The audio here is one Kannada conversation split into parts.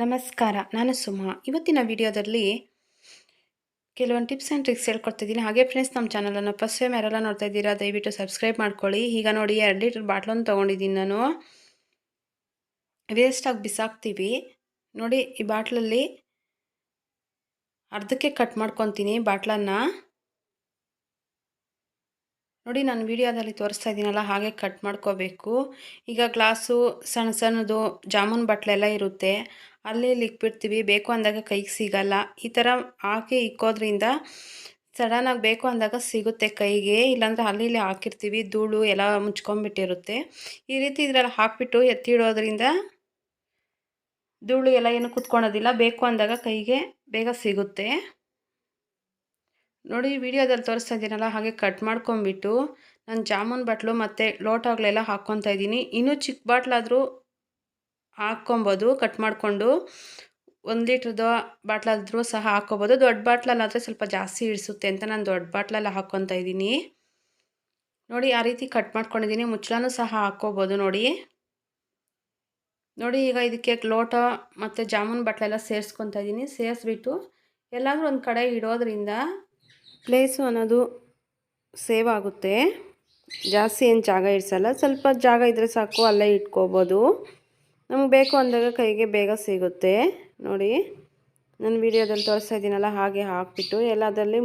ನಮಸ್ಕಾರ, ನಾನು ಸುಮಾ. ಇವತ್ತಿನ ವಿಡಿಯೋದಲ್ಲಿ ಕೆಲವೊಂದು ಟಿಪ್ಸ್ ಆ್ಯಂಡ್ ಟ್ರಿಕ್ಸ್ ಹೇಳ್ಕೊಡ್ತಿದ್ದೀನಿ. ಹಾಗೆ ಫ್ರೆಂಡ್ಸ್, ನಮ್ಮ ಚಾನಲನ್ನು ಫಸ್ಟ್ ಟೈಮ್ ಯಾರೆಲ್ಲ ನೋಡ್ತಾ ಇದ್ದೀರಾ ದಯವಿಟ್ಟು ಸಬ್ಸ್ಕ್ರೈಬ್ ಮಾಡ್ಕೊಳ್ಳಿ. ಈಗ ನೋಡಿ 2 ಲೀಟ್ರ್ ಬಾಟ್ಲನ್ನು ತೊಗೊಂಡಿದ್ದೀನಿ ನಾನು. ವೇಸ್ಟಾಗಿ ಬಿಸಾಕ್ತೀವಿ. ನೋಡಿ, ಈ ಬಾಟ್ಲಲ್ಲಿ ಅರ್ಧಕ್ಕೆ ಕಟ್ ಮಾಡ್ಕೊತೀನಿ ಬಾಟ್ಲನ್ನು. ನೋಡಿ, ನಾನು ವಿಡಿಯೋದಲ್ಲಿ ತೋರಿಸ್ತಾ ಇದ್ದೀನಲ್ಲ, ಹಾಗೆ ಕಟ್ ಮಾಡ್ಕೋಬೇಕು. ಈಗ ಗ್ಲಾಸು ಸಣ್ಣ ಸಣ್ಣದು ಜಾಮೂನ್ ಬಾಟ್ಲೆಲ್ಲ ಇರುತ್ತೆ, ಅಲ್ಲಿ ಇಕ್ಬಿಡ್ತೀವಿ. ಬೇಕು ಅಂದಾಗ ಕೈಗೆ ಸಿಗಲ್ಲ. ಈ ಥರ ಹಾಕಿ ಇಕ್ಕೋದ್ರಿಂದ ಸಡನ್ನಾಗಿ ಬೇಕು ಅಂದಾಗ ಸಿಗುತ್ತೆ ಕೈಗೆ. ಇಲ್ಲಾಂದರೆ ಅಲ್ಲಿ ಇಲ್ಲಿ ಹಾಕಿರ್ತೀವಿ, ಧೂಳು ಎಲ್ಲ ಮುಚ್ಕೊಂಡ್ಬಿಟ್ಟಿರುತ್ತೆ. ಈ ರೀತಿ ಇದರಲ್ಲಿ ಹಾಕಿಬಿಟ್ಟು ಎತ್ತಿಡೋದ್ರಿಂದ ಧೂಳು ಎಲ್ಲ ಏನು ಕುತ್ಕೊಳೋದಿಲ್ಲ. ಬೇಕು ಅಂದಾಗ ಕೈಗೆ ಬೇಗ ಸಿಗುತ್ತೆ. ನೋಡಿ, ವಿಡಿಯೋದಲ್ಲಿ ತೋರಿಸ್ತಾ ಇದ್ದೀನಲ್ಲ, ಹಾಗೆ ಕಟ್ ಮಾಡ್ಕೊಂಬಿಟ್ಟು ನಾನು ಜಾಮೂನ್ ಬಾಟ್ಲು ಮತ್ತು ಲೋಟಗಳೆಲ್ಲ ಹಾಕ್ಕೊತಾ ಇದ್ದೀನಿ. ಇನ್ನೂ ಚಿಕ್ಕ ಬಾಟ್ಲಾದರೂ ಹಾಕ್ಕೊಬೋದು ಕಟ್ ಮಾಡಿಕೊಂಡು. 1 ಲೀಟ್ರದ್ದು ಬಾಟ್ಲಾದರೂ ಸಹ ಹಾಕ್ಕೊಬೋದು. ದೊಡ್ಡ ಬಾಟ್ಲಲ್ಲಾದರೆ ಸ್ವಲ್ಪ ಜಾಸ್ತಿ ಇಳಿಸುತ್ತೆ ಅಂತ ನಾನು ದೊಡ್ಡ ಬಾಟ್ಲಲ್ಲಿ ಹಾಕ್ಕೊತಾ ಇದ್ದೀನಿ. ನೋಡಿ, ಆ ರೀತಿ ಕಟ್ ಮಾಡ್ಕೊಂಡಿದ್ದೀನಿ. ಮುಚ್ಚಳನೂ ಸಹ ಹಾಕ್ಕೋಬೋದು. ನೋಡಿ, ಈಗ ಇದಕ್ಕೆ ಲೋಟ ಮತ್ತು ಜಾಮೂನ್ ಬಾಟ್ಲೆಲ್ಲ ಸೇರಿಸ್ಕೊತಾ ಇದ್ದೀನಿ. ಸೇರಿಸ್ಬಿಟ್ಟು ಎಲ್ಲಾದರೂ ಒಂದು ಕಡೆ ಇಡೋದ್ರಿಂದ ಪ್ಲೇಸು ಅನ್ನೋದು ಸೇವ್ ಆಗುತ್ತೆ. ಜಾಸ್ತಿ ಏನು ಜಾಗ ಇರಿಸಲ್ಲ, ಸ್ವಲ್ಪ ಜಾಗ ಇದ್ದರೆ ಸಾಕು, ಅಲ್ಲೇ ಇಟ್ಕೋಬೋದು. ನಮ್ಗೆ ಬೇಕು ಅಂದಾಗ ಕೈಗೆ ಬೇಗ ಸಿಗುತ್ತೆ. ನೋಡಿ, ನಾನು ವಿಡಿಯೋದಲ್ಲಿ ತೋರಿಸ್ತಾ ಇದ್ದೀನಲ್ಲ, ಹಾಗೆ ಹಾಕ್ಬಿಟ್ಟು ಎಲ್ಲದರಲ್ಲಿ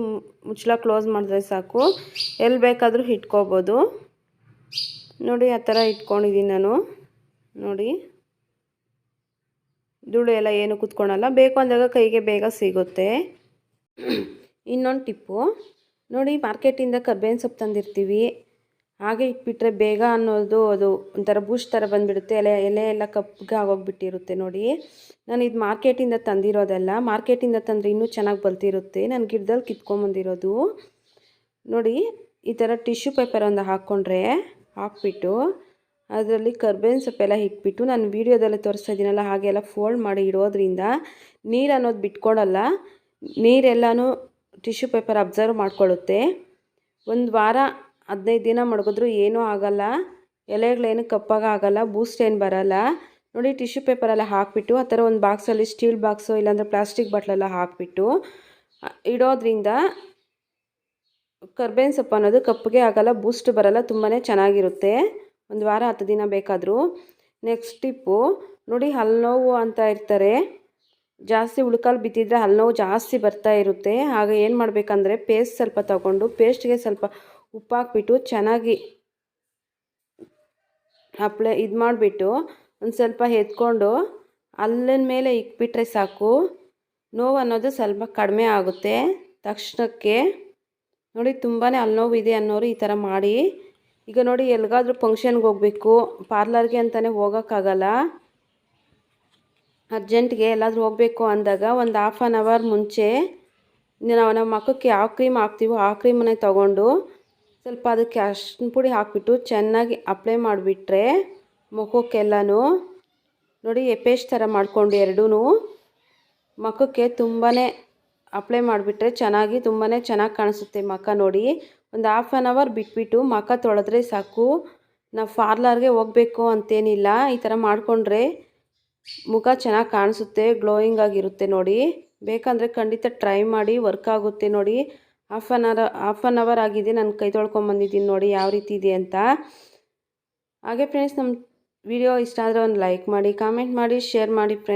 ಮುಚ್ಚಳ ಕ್ಲೋಸ್ ಮಾಡಿದ್ರೆ ಸಾಕು, ಎಲ್ಲಿ ಬೇಕಾದರೂ ಇಟ್ಕೋಬೋದು. ನೋಡಿ, ಆ ಥರ ಇಟ್ಕೊಂಡಿದ್ದೀನಿ ನಾನು. ನೋಡಿ, ಧೂಳು ಎಲ್ಲ ಏನು ಕುತ್ಕೊಳಲ್ಲ. ಬೇಕು ಅಂದಾಗ ಕೈಗೆ ಬೇಗ ಸಿಗುತ್ತೆ. ಇನ್ನೊಂದು ಟಿಪ್ಪು ನೋಡಿ, ಮಾರ್ಕೆಟಿಂದ ಕರ್ಬೇವಿನ ಸೊಪ್ಪು ತಂದಿರ್ತೀವಿ, ಹಾಗೆ ಇಟ್ಬಿಟ್ರೆ ಬೇಗ ಅನ್ನೋದು ಅದು ಒಂಥರ ಬೂಸ್ಟ್ ಥರ ಬಂದುಬಿಡುತ್ತೆ. ಎಲೆ ಎಲ್ಲ ಕಪ್ಪಗೆ ಆಗೋಗ್ಬಿಟ್ಟಿರುತ್ತೆ. ನೋಡಿ, ನಾನು ಇದು ಮಾರ್ಕೆಟಿಂದ ತಂದಿರೋದಲ್ಲ. ಮಾರ್ಕೆಟಿಂದ ತಂದರೆ ಇನ್ನೂ ಚೆನ್ನಾಗಿ ಬಲ್ತಿರುತ್ತೆ. ನಾನು ಗಿಡದಲ್ಲಿ ಕಿತ್ಕೊಂಬಂದಿರೋದು. ನೋಡಿ, ಈ ಥರ ಟಿಶ್ಯೂ ಪೇಪರ್ ಒಂದು ಹಾಕ್ಬಿಟ್ಟು ಅದರಲ್ಲಿ ಕರ್ಬೇವಿನ ಸೊಪ್ಪೆಲ್ಲ ಇಟ್ಬಿಟ್ಟು ನಾನು ವೀಡಿಯೋದಲ್ಲಿ ತೋರಿಸ್ತಾ ಇದ್ದೀನಲ್ಲ, ಹಾಗೆಲ್ಲ ಫೋಲ್ಡ್ ಮಾಡಿ ಇಡೋದ್ರಿಂದ ನೀರು ಅನ್ನೋದು ಬಿಟ್ಕೊಡಲ್ಲ. ನೀರೆಲ್ಲನೂ ಟಿಶ್ಯೂ ಪೇಪರ್ ಅಬ್ಸರ್ವ್ ಮಾಡ್ಕೊಳ್ಳುತ್ತೆ. 1 ವಾರ 15 ದಿನ ಮಡಗಿದ್ರೂ ಏನೂ ಆಗಲ್ಲ. ಎಲೆಗಳೇನು ಕಪ್ಪಾಗಿ ಆಗಲ್ಲ, ಬೂಸ್ಟ್ ಏನು ಬರಲ್ಲ. ನೋಡಿ, ಟಿಶ್ಯೂ ಪೇಪರೆಲ್ಲ ಹಾಕಿಬಿಟ್ಟು ಆ ಥರ ಒಂದು ಬಾಕ್ಸಲ್ಲಿ, ಸ್ಟೀಲ್ ಬಾಕ್ಸು ಇಲ್ಲಾಂದರೆ ಪ್ಲಾಸ್ಟಿಕ್ ಬಾಟ್ಲೆಲ್ಲ ಹಾಕಿಬಿಟ್ಟು ಇಡೋದ್ರಿಂದ ಕರ್ಬೇವಿನ ಸೊಪ್ಪು ಅನ್ನೋದು ಕಪ್ಪಗೆ ಆಗಲ್ಲ, ಬೂಸ್ಟ್ ಬರಲ್ಲ, ತುಂಬಾ ಚೆನ್ನಾಗಿರುತ್ತೆ. 1 ವಾರ 10 ದಿನ ಬೇಕಾದರೂ. ನೆಕ್ಸ್ಟ್ ಟಿಪ್ಪು ನೋಡಿ, ಹಲ್ಲು ನೋವು ಅಂತ ಇರ್ತಾರೆ, ಜಾಸ್ತಿ ಉಳ್ಕಾಲು ಬಿದ್ದಿದ್ರೆ ಹಲ್ಲು ನೋವು ಜಾಸ್ತಿ ಬರ್ತಾ ಇರುತ್ತೆ. ಆಗ ಏನು ಮಾಡಬೇಕಂದ್ರೆ ಪೇಸ್ಟ್ ಸ್ವಲ್ಪ ತಗೊಂಡು ಪೇಸ್ಟ್ಗೆ ಸ್ವಲ್ಪ ಉಪ್ಪು ಹಾಕ್ಬಿಟ್ಟು ಚೆನ್ನಾಗಿ ಇದು ಮಾಡಿಬಿಟ್ಟು ಒಂದು ಸ್ವಲ್ಪ ಎತ್ಕೊಂಡು ಹಲ್ಲಿನ ಮೇಲೆ ಇಕ್ಬಿಟ್ರೆ ಸಾಕು, ನೋವು ಅನ್ನೋದು ಸ್ವಲ್ಪ ಕಡಿಮೆ ಆಗುತ್ತೆ ತಕ್ಷಣಕ್ಕೆ. ನೋಡಿ, ತುಂಬಾ ಹಲ್ಲು ನೋವು ಇದೆ ಅನ್ನೋರು ಈ ಥರ ಮಾಡಿ. ಈಗ ನೋಡಿ, ಎಲ್ಲಿಗಾದ್ರೂ ಫಂಕ್ಷನ್ಗೆ ಹೋಗಬೇಕು, ಪಾರ್ಲರ್ಗೆ ಅಂತಲೇ ಹೋಗೋಕ್ಕಾಗಲ್ಲ, ಅರ್ಜೆಂಟ್ಗೆ ಎಲ್ಲಾದರೂ ಹೋಗಬೇಕು ಅಂದಾಗ ಒಂದು ½ ಆನ್ ಅವರ್ ಮುಂಚೆ ನಾವು ನಮ್ಮ ಮುಖಕ್ಕೆ ಯಾವ ಕ್ರೀಮ್ ಹಾಕ್ತೀವೋ ಆ ಕ್ರೀಮನ್ನೇ ತೊಗೊಂಡು ಸ್ವಲ್ಪ ಅದಕ್ಕೆ ಅರಿಶಿನ ಪುಡಿ ಹಾಕಿಬಿಟ್ಟು ಚೆನ್ನಾಗಿ ಅಪ್ಲೈ ಮಾಡಿಬಿಟ್ರೆ ಮುಖಕ್ಕೆಲ್ಲನೂ ನೋಡಿ, ಪೇಸ್ಟ್ ಥರ ಮಾಡಿಕೊಂಡು ಎರಡೂ ಮುಖಕ್ಕೆ ತುಂಬಾ ಅಪ್ಲೈ ಮಾಡಿಬಿಟ್ರೆ ತುಂಬಾ ಚೆನ್ನಾಗಿ ಕಾಣಿಸುತ್ತೆ ಮುಖ. ನೋಡಿ, ಒಂದು ½ ಆನ್ ಅವರ್ ಬಿಟ್ಬಿಟ್ಟು ಮುಖ ತೊಳೆದ್ರೆ ಸಾಕು. ನಾವು ಪಾರ್ಲರ್ಗೆ ಹೋಗಬೇಕು ಅಂತೇನಿಲ್ಲ, ಈ ಥರ ಮಾಡಿಕೊಂಡ್ರೆ ಮುಖ ಚೆನ್ನಾಗಿ ಕಾಣಿಸುತ್ತೆ, ಗ್ಲೋಯಿಂಗ್ ಆಗಿರುತ್ತೆ. ನೋಡಿ, ಬೇಕಂದರೆ ಖಂಡಿತ ಟ್ರೈ ಮಾಡಿ, ವರ್ಕ್ ಆಗುತ್ತೆ. ನೋಡಿ, ½ ಆನ್ ಅವರ್ ಆಗಿದೆ, ನಾನು ಕೈ ತೊಳ್ಕೊಂಬಂದಿದ್ದೀನಿ. ನೋಡಿ ಯಾವ ರೀತಿ ಇದೆ ಅಂತ. ಹಾಗೆ ಫ್ರೆಂಡ್ಸ್, ನಮ್ಮ ವಿಡಿಯೋ ಇಷ್ಟ ಆದರೆ ಒಂದು ಲೈಕ್ ಮಾಡಿ, ಕಾಮೆಂಟ್ ಮಾಡಿ, ಶೇರ್ ಮಾಡಿ ಫ್ರೆಂಡ್ಸ್.